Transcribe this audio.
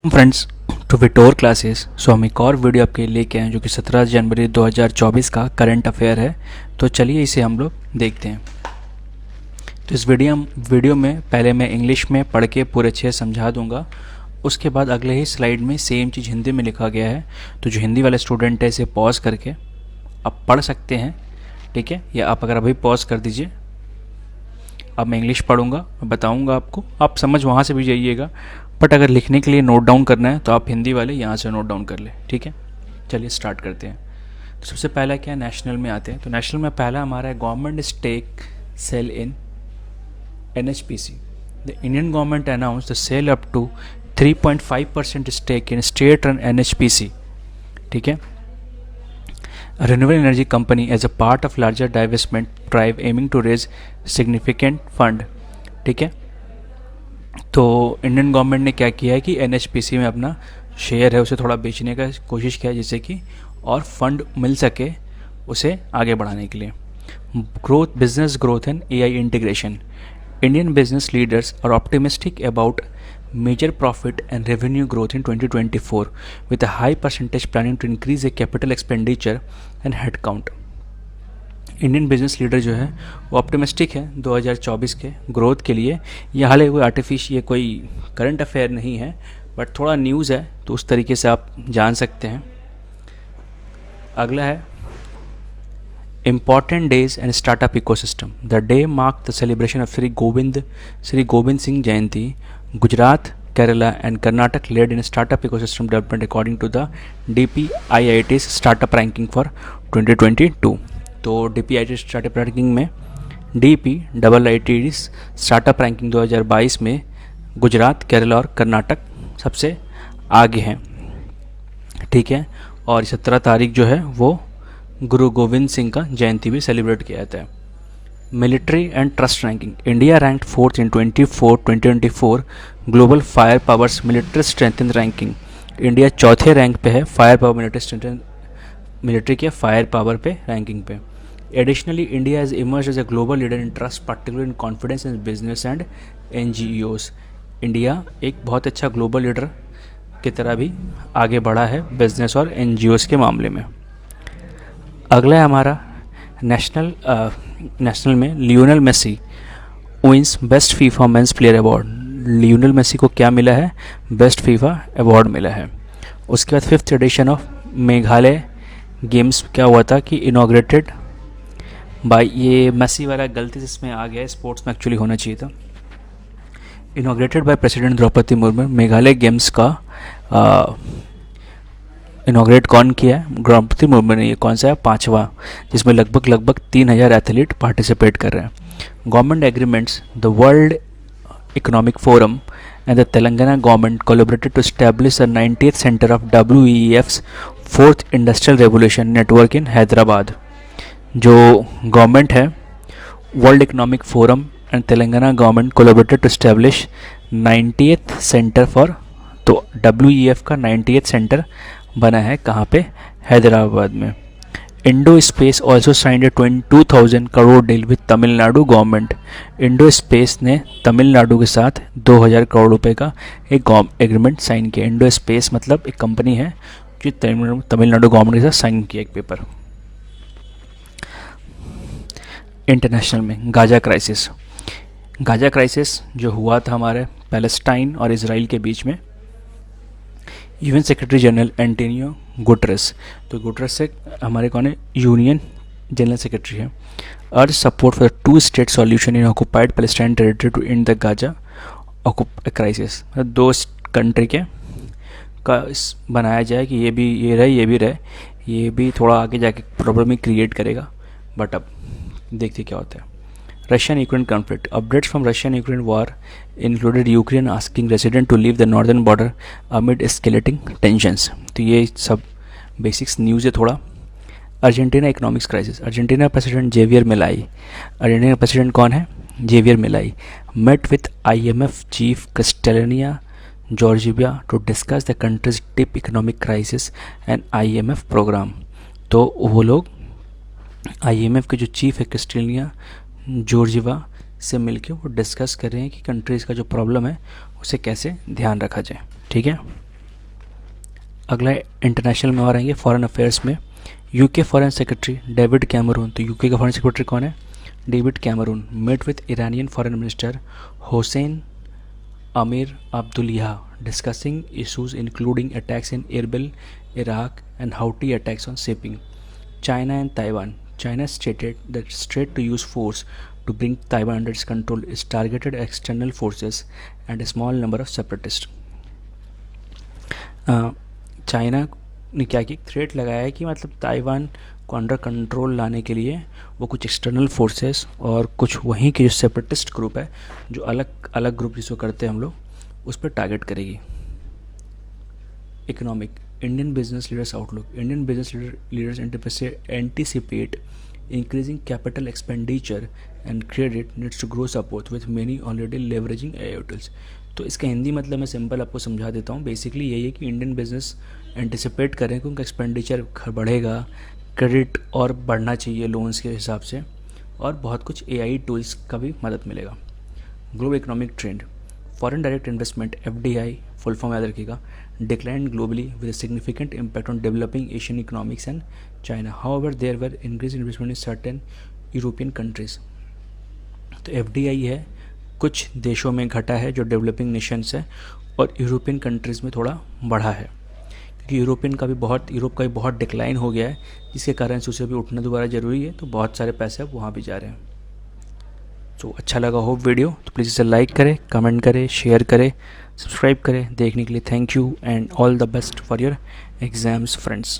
Friends to विटोर classes. So हम एक और वीडियो आपके लिए लेके आए हैं जो कि 17 जनवरी 2024 का करंट अफेयर है। तो चलिए इसे हम लोग देखते हैं। तो इस वीडियो में पहले मैं इंग्लिश में पढ़ के पूरे अच्छे से समझा दूंगा। उसके बाद अगले ही स्लाइड में सेम चीज़ हिंदी में लिखा गया है, तो जो हिंदी वाले स्टूडेंट है इसे पॉज करके आप पढ़ सकते हैं, ठीक है। या आप अगर अभी पॉज कर दीजिए, अब मैं इंग्लिश पढ़ूंगा, मैं बताऊंगा आपको, आप समझ वहाँ से भी जाइएगा। बट अगर लिखने के लिए नोट डाउन करना है तो आप हिंदी वाले यहाँ से नोट डाउन कर ले, ठीक है। चलिए स्टार्ट करते हैं। तो सबसे पहला क्या है, नेशनल में आते हैं। तो नेशनल में पहला हमारा है government stake sale in NHPC। The Indian government announce the sale up to 3.5% stake in state run NHPC, ठीक है, renewable energy company as a part of larger divestment drive aiming to raise significant fund, ठीक है। तो Indian government ने क्या किया है कि NHPC में अपना शेयर है उसे थोड़ा बेचने का कोशिश किया है, जिससे कि और फंड मिल सके उसे आगे बढ़ाने के लिए। Growth, business growth and AI integration. Indian business leaders are optimistic about major profit and revenue growth in 2024 with a high percentage planning to increase the capital expenditure and headcount। Indian business leader जो है वो optimistic है 2024 के growth के लिए। ये हाल कोई artificial कोई करंट अफेयर नहीं है, बट थोड़ा न्यूज़ है तो उस तरीके से आप जान सकते हैं। अगला है Important days and startup ecosystem। The day marked the celebration of Sri Gobind Singh Jayanti। Gujarat, Kerala and Karnataka led in startup ecosystem development according to the DPIIT's startup ranking for 2022। तो DPIIT startup ranking में DPIIT's startup ranking 2022 में गुजरात, केरला और कर्नाटक सबसे आगे हैं, ठीक है। और 17 तारीख जो है वो गुरु गोविंद सिंह का जयंती भी सेलिब्रेट किया जाता है। Military and trust ranking. India ranked 4th in 2024 global fire powers military strength ranking. India चौथे रैंक पे है फायर पावर मिलिट्री के फायर पावर पे रैंकिंग पे। Additionally India has emerged as a global leader in trust, particular in confidence in business and NGOs। India एक बहुत अच्छा global leader की तरह भी आगे बढ़ा है बिजनेस और NGOs के मामले में। अगला है हमारा नेशनल में Lionel Messi wins best FIFA men's player award. Lionel Messi को क्या मिला है, बेस्ट फीफा अवार्ड मिला है। उसके बाद 5th addition of Meghalaya games क्या हुआ था कि इनॉग्रेटेड बाय, ये मेसी वाला गलती जिसमें आ गया, स्पोर्ट्स में एक्चुअली होना चाहिए था, inaugurated by president Droupadi Murmu. Meghalaya games का इनॉग्रेट कौन किया है, द्रौपदी मुर्मू ने। ये कौन सा है, 5वां, जिसमें लगभग 3000 एथलीट पार्टिसिपेट कर रहे हैं। Government agreements. The world economic forum and the Telangana government collaborated to establish the 90th centre of WEF's 4th industrial revolution network in Hyderabad. जो गवर्नमेंट है, world economic forum and Telangana government collaborated to establish 90th centre for, तो WEF का 90th centre बना है कहाँ पे, हैदराबाद में। Indo space also signed A 2000 crore deal with Tamil Nadu government. Indo space ने तमिलनाडु के साथ 2000 करोड़ रुपए का एक एग्रीमेंट साइन किया। इंडो स्पेस मतलब एक कंपनी है जो तमिलनाडु गवर्नमेंट के साथ साइन किया एक पेपर। इंटरनेशनल में गाजा क्राइसिस जो हुआ था हमारे पैलेस्टाइन और इसराइल के बीच में। UN secretary general Antonio Guterres, तो गुटरेस से हमारे कौन है, यूनियन जनरल सेक्रेटरी है। Urge support for 2 state solution in occupied Palestine territory to end the Gaza crisis. 2 country के का बनाया जाए कि ये रहे, ये भी थोड़ा आगे जाके प्रॉब्लम ही क्रिएट करेगा, बट अब देखते क्या होता है। Russian Ukraine conflict. Updates from Russian Ukraine war included Ukraine asking resident to leave the northern border amid escalating tensions. तो ये सब बेसिक्स न्यूज़ है थोड़ा। Argentina economics crisis. Argentina president Javier Milei, Argentina president कौन है, Javier Milei, met with IMF chief Kristalina Georgieva to discuss the countries deep economic crisis and IMF programme. तो वो लोग IMF के जो चीफ है क्रिस्टेलिना जॉर्जिया से मिलके वो डिस्कस कर रहे हैं कि कंट्रीज़ का जो प्रॉब्लम है उसे कैसे ध्यान रखा जाए, ठीक है। अगला इंटरनेशनल में और आएंगे फॉरेन अफेयर्स में। UK foreign secretary David Cameron, तो यूके का फॉरेन सेक्रेटरी कौन है? David Cameron met with Iranian foreign minister Hossein Amir Abdollahian discussing issues including attacks in Erbil, Iraq and Houthi attacks on shipping. China and Taiwan. China stated that straight to use force to bring Taiwan under its control is targeted external forces and a small number of separatists. China ने क्या किया, threat लगाया है कि मतलब Taiwan को under control लाने के लिए वो कुछ एक्सटर्नल फोर्सेस और कुछ वहीं के जो सेपरेटिस्ट ग्रुप है, जो अलग अलग ग्रुप जिसको करते हैं हम लोग, उस पर टारगेट करेगी। Economic, Indian business leaders outlook. Indian business leaders anticipate increasing capital expenditure and credit needs to grow support with many already leveraging AI tools. तो इसका हिंदी मतलब मैं सिंपल आपको समझा देता हूँ। बेसिकली यही है कि इंडियन बिजनेस एंटिसिपेट करें कि उनका एक्सपेंडिचर बढ़ेगा, क्रेडिट और बढ़ना चाहिए लोन्स के हिसाब से, और बहुत कुछ AI टूल्स का भी मदद मिलेगा। Global economic trend, foreign direct investment FDI full form याद रखिएगा, declined globally with a significant impact on developing Asian economics and China. However, there were increased investment in certain European countries. तो FDI है, कुछ देशों में घटा है जो डेवलपिंग नेशंस है, और यूरोपियन कंट्रीज़ में थोड़ा बढ़ा है, क्योंकि यूरोप का भी बहुत डिक्लाइन हो गया है, जिसके कारण से उसे भी उठना दोबारा ज़रूरी है, तो बहुत सारे पैसे अब वहाँ भी जा रहे हैं। तो अच्छा लगा हो वीडियो तो प्लीज़ इसे लाइक करें, कमेंट करें, शेयर करें, सब्सक्राइब करें। देखने के लिए thank you and all the best for your exams friends.